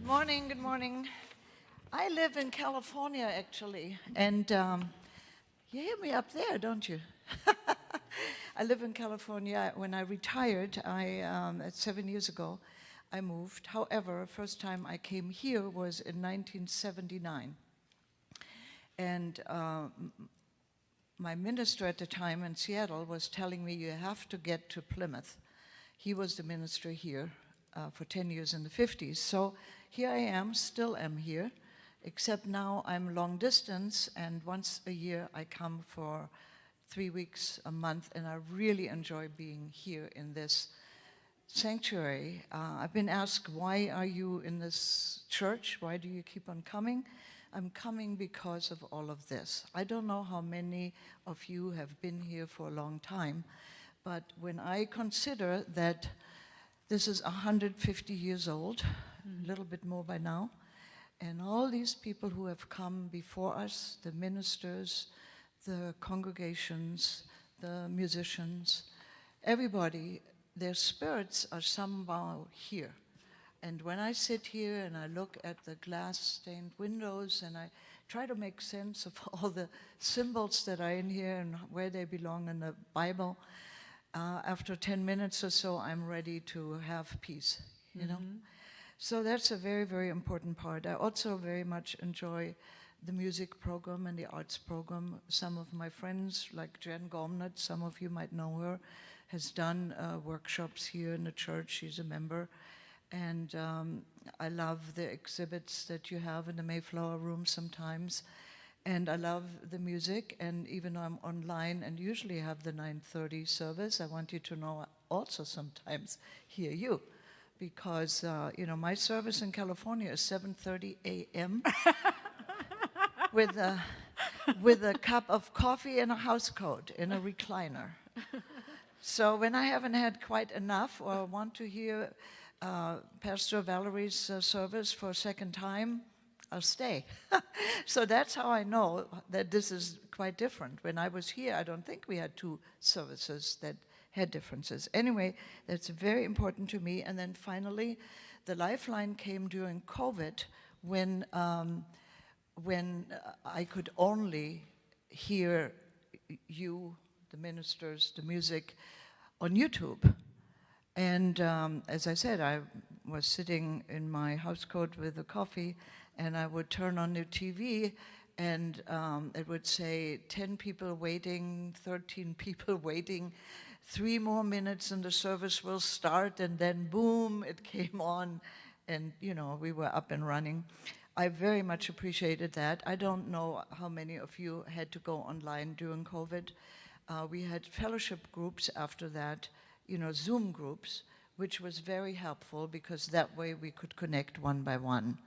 morning, good morning. I live in California, actually, and you hear me up there, don't you? I live in California. When I retired, 7 years ago, I moved. However, first time I came here was in 1979. And my minister at the time in Seattle was telling me, you have to get to Plymouth. He was the minister here for 10 years in the 50s. So here I am, still am here, except now I'm long distance, and once a year I come for 3 weeks, a month, and I really enjoy being here in this sanctuary. I've been asked, why are you in this church? Why do you keep on coming? I'm coming because of all of this. I don't know how many of you have been here for a long time, but when I consider that this is 150 years old, a little bit more by now, and all these people who have come before us, the ministers, the congregations, the musicians, everybody, their spirits are somehow here. And when I sit here and I look at the glass-stained windows and I try to make sense of all the symbols that are in here and where they belong in the Bible, after 10 minutes or so, I'm ready to have peace, you know? So that's a very, very important part. I also very much enjoy the music program and the arts program. Some of my friends, like Jen Gomnat, some of you might know her, has done workshops here in the church. She's a member. And I love the exhibits that you have in the Mayflower Room sometimes. And I love the music, and even though I'm online and usually have the 9:30 service, I want you to know I also sometimes hear you. Because, my service in California is 7:30 a.m. with a cup of coffee and a house coat in a recliner. So when I haven't had quite enough or want to hear Pastor Valerie's service for a second time, I'll stay. So that's how I know that this is quite different. When I was here, I don't think we had two services that had differences. Anyway, that's very important to me. And then finally, the Lifeline came during COVID when I could only hear you, the ministers, the music, on YouTube. And as I said, I was sitting in my house coat with a coffee, and I would turn on the TV, and it would say 10 people waiting, 13 people waiting, 3 more minutes and the service will start, and then boom, it came on, and we were up and running. I very much appreciated that. I don't know how many of you had to go online during COVID. We had fellowship groups after that, Zoom groups, which was very helpful because that way we could connect one by one.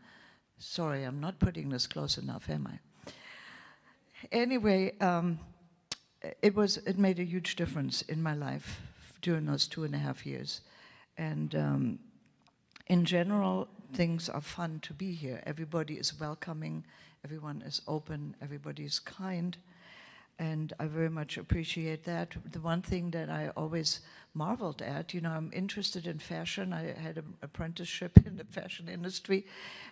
Sorry, I'm not putting this close enough, am I? Anyway, it made a huge difference in my life during those 2.5 years. And in general, things are fun to be here. Everybody is welcoming, everyone is open, everybody is kind. And I very much appreciate that. The one thing that I always marveled at, I'm interested in fashion. I had an apprenticeship in the fashion industry.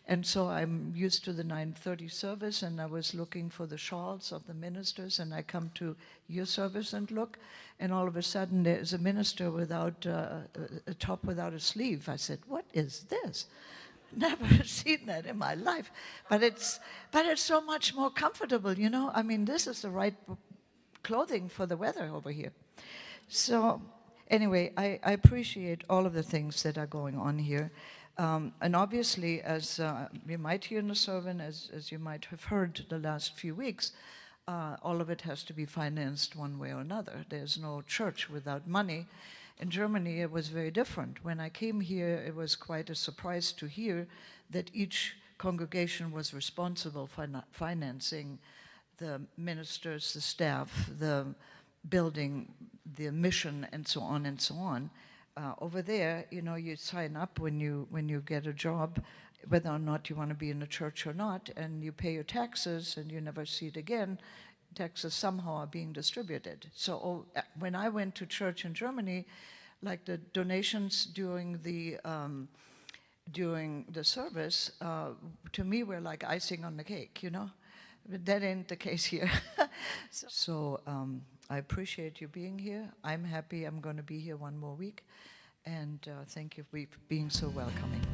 And so I'm used to the 9:30 service, and I was looking for the shawls of the ministers, and I come to your service and look, and all of a sudden there is a minister without a top without a sleeve. I said, what is this? Never seen that in my life, but it's so much more comfortable, I mean, this is the right clothing for the weather over here. So anyway, I appreciate all of the things that are going on here, and obviously, as you might hear in the sermon, as you might have heard the last few weeks, all of it has to be financed one way or another. There's no church without money. In Germany, it was very different. When I came here, it was quite a surprise to hear that each congregation was responsible for financing the ministers, the staff, the building, the mission, and so on and so on. Over there, you sign up when you get a job, whether or not you want to be in a church or not, and you pay your taxes, and you never see it again. Taxes somehow are being distributed. So when I went to church in Germany, like the donations during the during the service, to me, were like icing on the cake, you know? But that ain't the case here. So I appreciate you being here. I'm happy I'm going to be here one more week. And thank you for being so welcoming.